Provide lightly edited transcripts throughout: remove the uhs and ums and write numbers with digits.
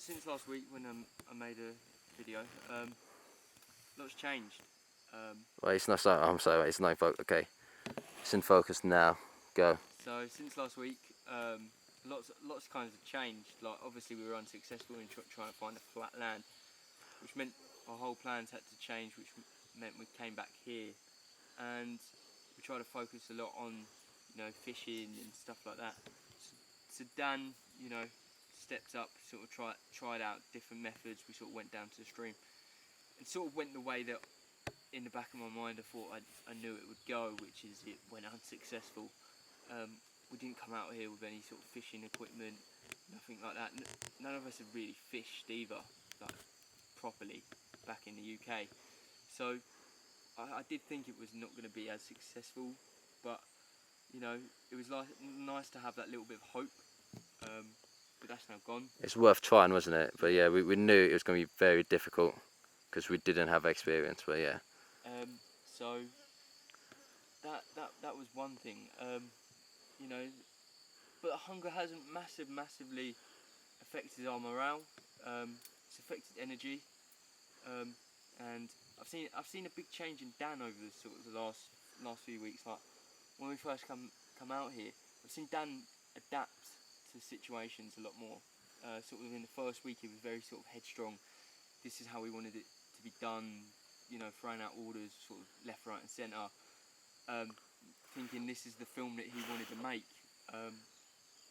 since last week when I made a video, lots changed. Wait, it's not. Sorry, I'm sorry. Wait, it's not in focus. Okay, it's in focus now. Go. So since last week, lots kinds of changed. Like obviously we were unsuccessful in trying to find a flat land, which meant our whole plans had to change, which meant we came back here, and we tried to focus a lot on, fishing and stuff like that. So Dan, stepped up, sort of tried out different methods. We sort of went down to the stream, and sort of went the way that, in the back of my mind, I thought I knew it would go, which is it went unsuccessful. We didn't come out here with any sort of fishing equipment, nothing like that. None of us had really fished either, like properly, back in the UK. So I did think it was not going to be as successful, but it was nice to have that little bit of hope. But that's now gone. It's worth trying, wasn't it? But yeah, we knew it was going to be very difficult because we didn't have experience. But yeah. So that was one thing. But hunger hasn't massively affected our morale. It's affected energy, and I've seen a big change in Dan over the last few weeks. Like when we first come out here, I've seen Dan adapt to situations a lot more. Sort of in the first week, he was very sort of headstrong. This is how we wanted it to be done. Throwing out orders, sort of left, right, and centre. Thinking this is the film that he wanted to make.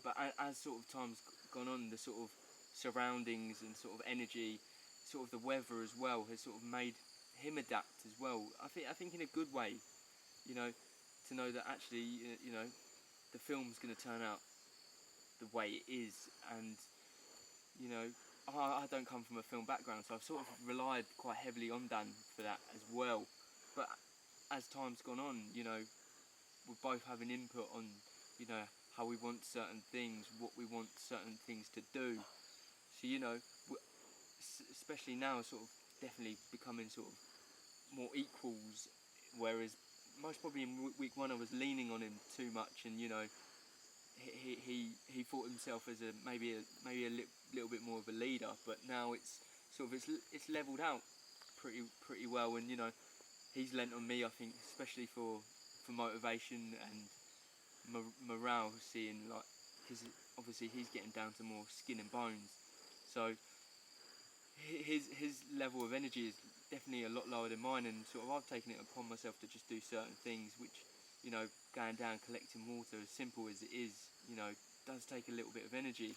But as sort of time's gone on, the sort of surroundings and sort of energy, sort of the weather as well, has sort of made him adapt as well. I think in a good way, to know that actually, the film's going to turn out the way it is, and I don't come from a film background, so I've sort of relied quite heavily on Dan for that as well. But as time's gone on, we're both having input on, how we want certain things, what we want certain things to do. So, especially now, sort of definitely becoming sort of more equals, whereas most probably in week one I was leaning on him too much, and he thought himself as maybe a little bit more of a leader, but now it's leveled out pretty well, and he's lent on me, I think, especially for motivation and morale, seeing because obviously he's getting down to more skin and bones, so his level of energy is definitely a lot lower than mine, and sort of I've taken it upon myself to just do certain things, which going down collecting water, as simple as it is, does take a little bit of energy,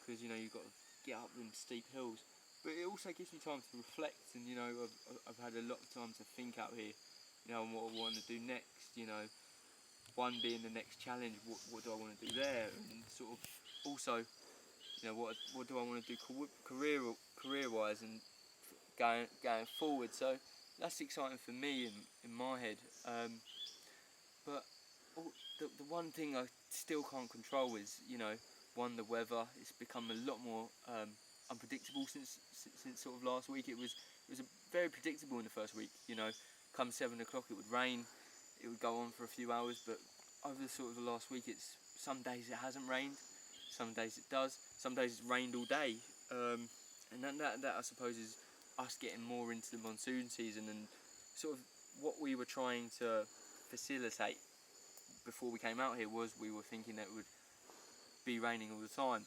because you've got to get up them steep hills, but it also gives me time to reflect, and I've had a lot of time to think out here, on what I want to do next, one being the next challenge, what do I want to do there, and sort of also, what do I want to do career-wise and going forward. So that's exciting for me in my head. But the one thing I still can't control is, one, the weather. It's become a lot more unpredictable since sort of last week. It was very predictable in the first week. Come 7 o'clock it would rain. It would go on for a few hours, but over the last week, it's some days it hasn't rained, some days it does, some days it's rained all day, and that I suppose is us getting more into the monsoon season, and sort of what we were trying to facilitate before we came out here was we were thinking that it would be raining all the time,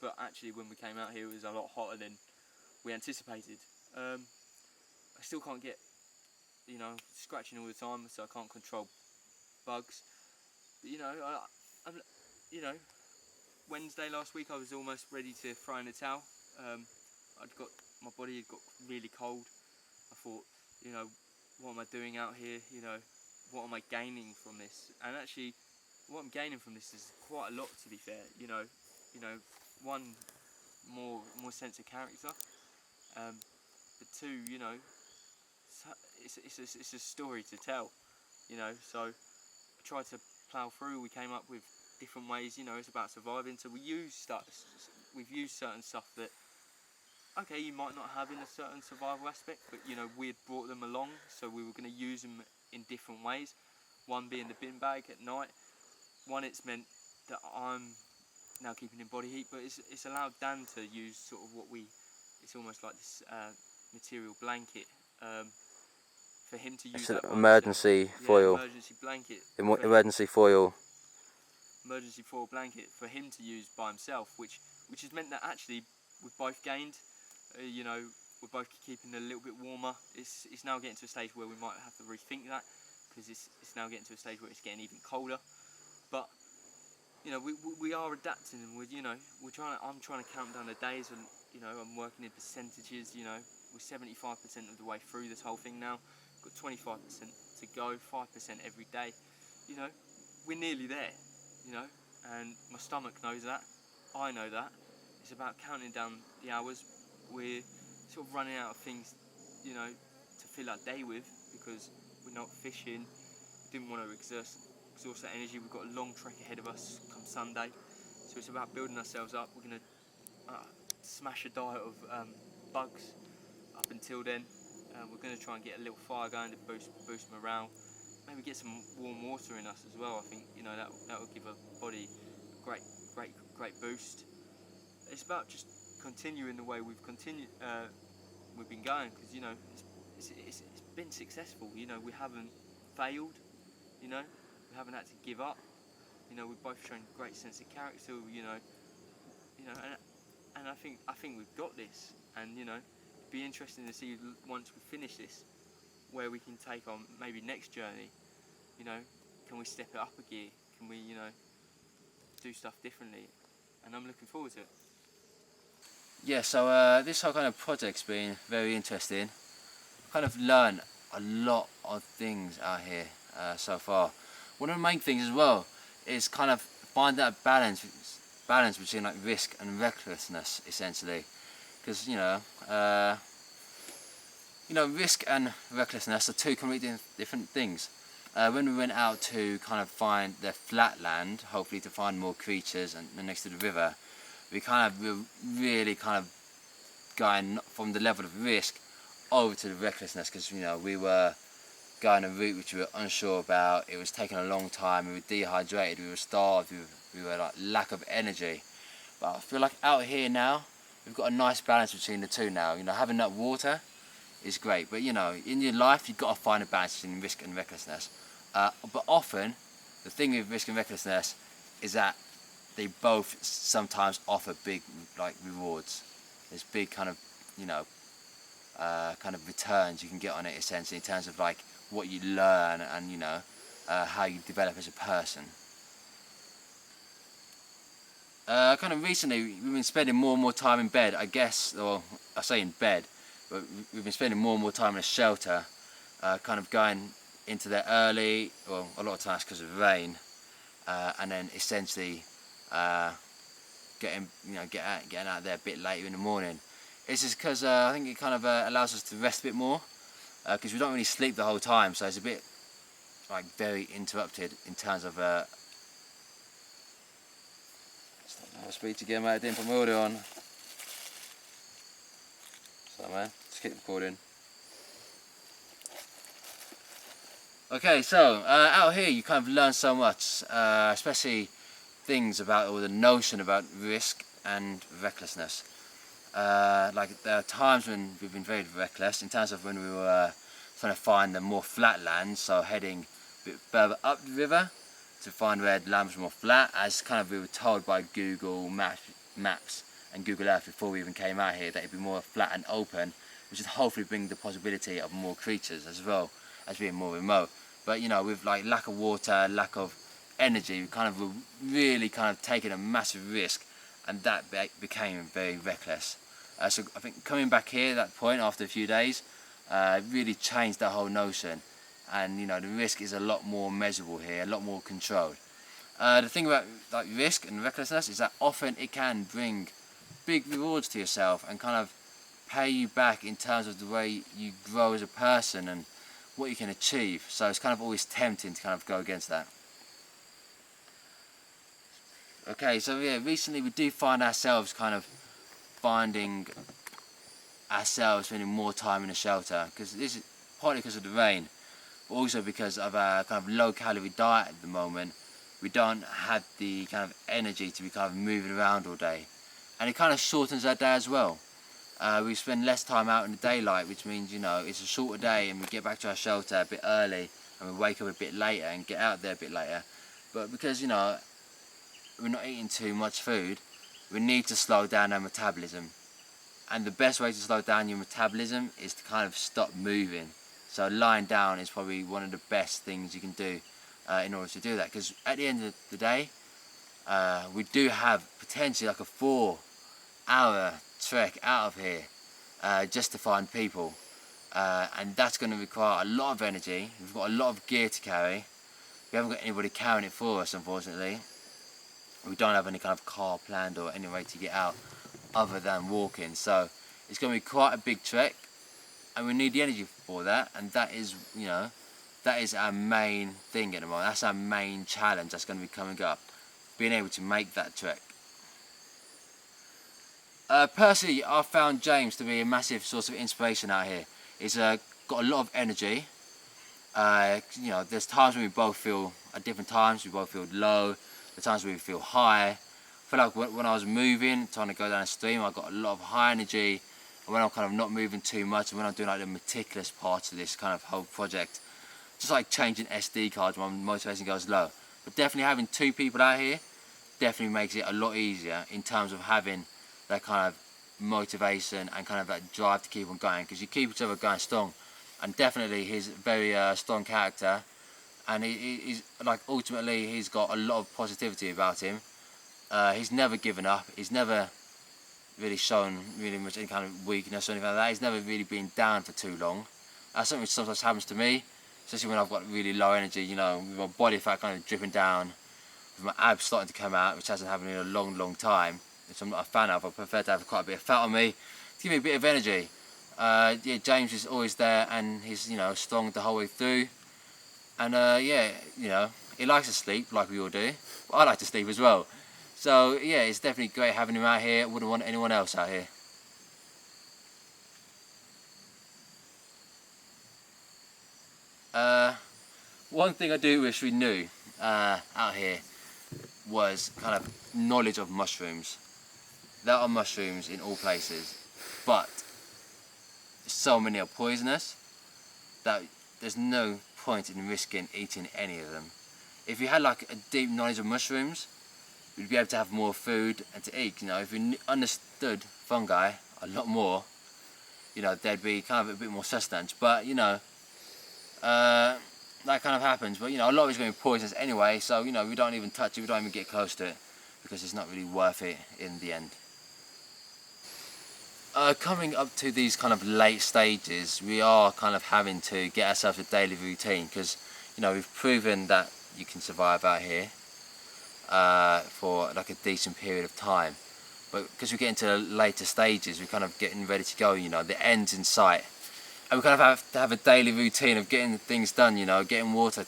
but actually when we came out here it was a lot hotter than we anticipated. I still can't get, scratching all the time, so I can't control bugs. But Wednesday last week I was almost ready to throw in the towel. My body had got really cold. I thought, what am I doing out here? What am I gaining from this? And actually, what I'm gaining from this is quite a lot, to be fair. One, more sense of character. But two, it's a story to tell. So I tried to plough through. We came up with different ways. It's about surviving. So we've used certain stuff that, okay, you might not have in a certain survival aspect, but we had brought them along, so we were going to use them in different ways. One being the bin bag at night. One, it's meant that I'm now keeping in body heat, but it's allowed Dan to use sort of it's almost like this material blanket, for him to use It's that an by emergency himself. foil. Yeah, emergency blanket. Emergency foil. Emergency foil blanket for him to use by himself, which has meant that actually we've both gained. You know, we're both keeping a little bit warmer. It's now getting to a stage where we might have to rethink that, because it's now getting to a stage where it's getting even colder. But you know, we are adapting, and I'm trying to count down the days, and you know, I'm working in percentages. You know, we're 75% of the way through this whole thing now. Got 25% to go, 5% every day. You know, we're nearly there. You know, and my stomach knows that. I know that. It's about counting down the hours. We're sort of running out of things, you know, to fill our day with, because we're not fishing. Didn't want to exhaust that energy. We've got a long trek ahead of us come Sunday, so it's about building ourselves up. We're going to smash a diet of bugs up until then. We're going to try and get a little fire going to boost morale. Maybe get some warm water in us as well. I think, you know, that will give our body a great boost. It's about just continuing the way we've been going, because you know it's been successful. You know, we haven't failed. You know, we haven't had to give up. You know, we've both shown great sense of character. You know, and I think we've got this. And you know, it'd be interesting to see once we finish this, where we can take on maybe next journey. You know, can we step it up a gear? Can we, you know, do stuff differently? And I'm looking forward to it. Yeah, so this whole kind of project's been very interesting. Kind of learned a lot of things out here so far. One of the main things as well is kind of find that balance between like risk and recklessness, essentially. Because you know, risk and recklessness are two completely different things. When we went out to kind of find the flat land, hopefully to find more creatures and next to the river, we were really kind of going from the level of risk over to the recklessness, because you know we were going a route which we were unsure about. It was taking a long time. We were dehydrated. We were starved. We were like lack of energy. But I feel like out here now we've got a nice balance between the two now. You know, having that water is great, but you know, in your life you've got to find a balance between risk and recklessness. But often the thing with risk and recklessness is that they both sometimes offer big like rewards. There's big kind of, you know, kind of returns you can get on it, essentially, in terms of like what you learn and, you know, how you develop as a person. Kind of recently we've been spending more and more time in bed, I guess, or I say in bed, but we've been spending more and more time in a shelter, kind of going into there early, well, a lot of times because of rain, and then essentially getting out there a bit later in the morning. It's just because I think it kind of allows us to rest a bit more, because we don't really sleep the whole time, so it's a bit like very interrupted in terms of speed to get mate, I didn't put my audio on. So man, just keep recording. Okay, so out here you kind of learn so much, especially things about, or the notion about risk and recklessness. Like there are times when we've been very reckless in terms of when we were trying to find the more flat land, so heading a bit further up the river to find where the land was more flat, as kind of we were told by Google Maps and Google Earth before we even came out here, that it'd be more flat and open, which would hopefully bring the possibility of more creatures as well as being more remote. But you know, with like lack of water, lack of energy, we kind of were really kind of taking a massive risk, and that became very reckless. So I think coming back here at that point after a few days really changed that whole notion, and you know, the risk is a lot more measurable here, a lot more controlled. The thing about like risk and recklessness is that often it can bring big rewards to yourself and kind of pay you back in terms of the way you grow as a person and what you can achieve. So it's kind of always tempting to kind of go against that. Okay, so yeah, recently we do find ourselves kind of spending more time in the shelter, because this is partly because of the rain, but also because of our kind of low calorie diet at the moment. we don't have the kind of energy to be kind of moving around all day, and it kind of shortens our day as well. We spend less time out in the daylight, which means, you know, it's a shorter day and we get back to our shelter a bit early and we wake up a bit later and get out there a bit later. But because, you know, we're not eating too much food, we need to slow down our metabolism. And the best way to slow down your metabolism is to kind of stop moving. So lying down is probably one of the best things you can do in order to do that. Because at the end of the day, we do have potentially like a 4-hour trek out of here just to find people, and that's going to require a lot of energy. We've got a lot of gear to carry. We haven't got anybody carrying it for us, unfortunately. We don't have any kind of car planned or any way to get out other than walking, so it's going to be quite a big trek, and we need the energy for that. And that is, you know, that is our main thing at the moment. That's our main challenge that's going to be coming up, being able to make that trek. Personally, I found James to be a massive source of inspiration out here. He's got a lot of energy. You know, there's times when we both feel, at different times, we both feel low. There's times when we feel high. I feel like when I was moving, trying to go down a stream, I got a lot of high energy. And when I'm kind of not moving too much, and when I'm doing like the meticulous parts of this kind of whole project, just like changing SD cards, my motivation goes low. But definitely having 2 people out here definitely makes it a lot easier in terms of having that kind of motivation and kind of that drive to keep on going, because you keep each other going strong. And definitely he's a very strong character, and he's like, ultimately he's got a lot of positivity about him. He's never given up. He's never really shown really much any kind of weakness or anything like that. He's never really been down for too long. That's something which sometimes happens to me, especially when I've got really low energy, you know, with my body fat kind of dripping down, with my abs starting to come out, which hasn't happened in a long time, which I'm not a fan of. I prefer to have quite a bit of fat on me to give me a bit of energy. Yeah, James is always there, and he's, you know, strong the whole way through. And yeah, you know, he likes to sleep like we all do, but I like to sleep as well. So yeah, it's definitely great having him out here. I wouldn't want anyone else out here. One thing I do wish we knew out here was kind of knowledge of mushrooms. There are mushrooms in all places, but so many are poisonous that there's no point in risking eating any of them. If you had like a deep knowledge of mushrooms, we'd be able to have more food and to eat. You know, if we understood fungi a lot more, you know, there'd be kind of a bit more sustenance. But you know, that kind of happens. But you know, a lot of it's going to be poisonous anyway, so you know, we don't even touch it, we don't even get close to it, because it's not really worth it in the end. Coming up to these kind of late stages, we are kind of having to get ourselves a daily routine, because you know, we've proven that you can survive out here for like a decent period of time, but because we get into the later stages, we're kind of getting ready to go, you know, the end's in sight, and we kind of have to have a daily routine of getting things done, you know, getting water,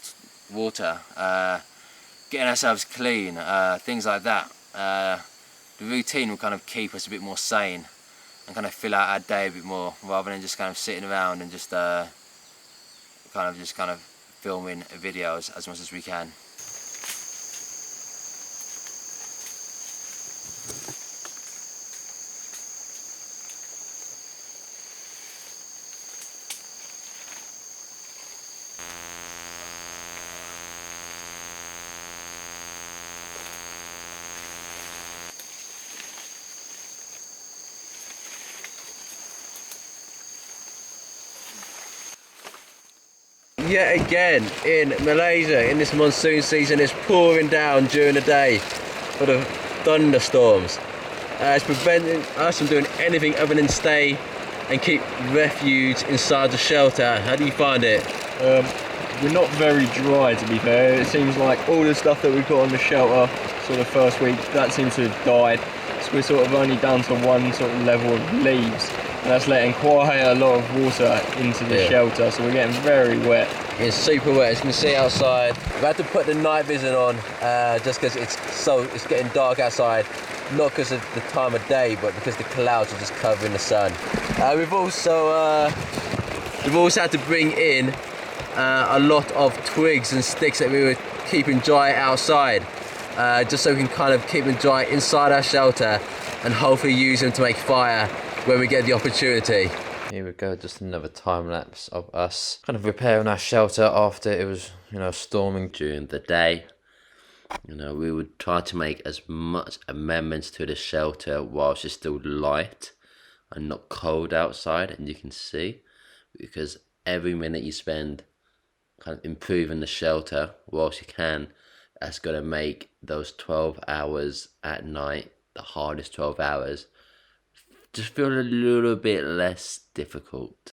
getting ourselves clean, things like that. The routine will kind of keep us a bit more sane and kind of fill out our day a bit more, rather than just kind of sitting around and just kind of filming videos as much as we can. Yet again in Malaysia in this monsoon season, it's pouring down during the day for the thunderstorms. It's preventing us from doing anything other than stay and keep refuge inside the shelter. How do you find it? We're not very dry, to be fair. It seems like all the stuff that we've got on the shelter sort of first week, that seems to have died, so we're sort of only down to one sort of level of leaves. That's letting quite a lot of water into the shelter, so we're getting very wet. It's super wet, as you can see outside. We've had to put the night vision on just because it's getting dark outside, not because of the time of day, but because the clouds are just covering the sun. We've also had to bring in a lot of twigs and sticks that we were keeping dry outside, just so we can kind of keep them dry inside our shelter and hopefully use them to make fire when we get the opportunity. Here we go, just another time lapse of us kind of repairing our shelter after it was, storming during the day. We would try to make as much amendments to the shelter whilst it's still light and not cold outside, and you can see, because every minute you spend kind of improving the shelter whilst you can, that's going to make those 12 hours at night, the hardest 12 hours, just feel a little bit less difficult.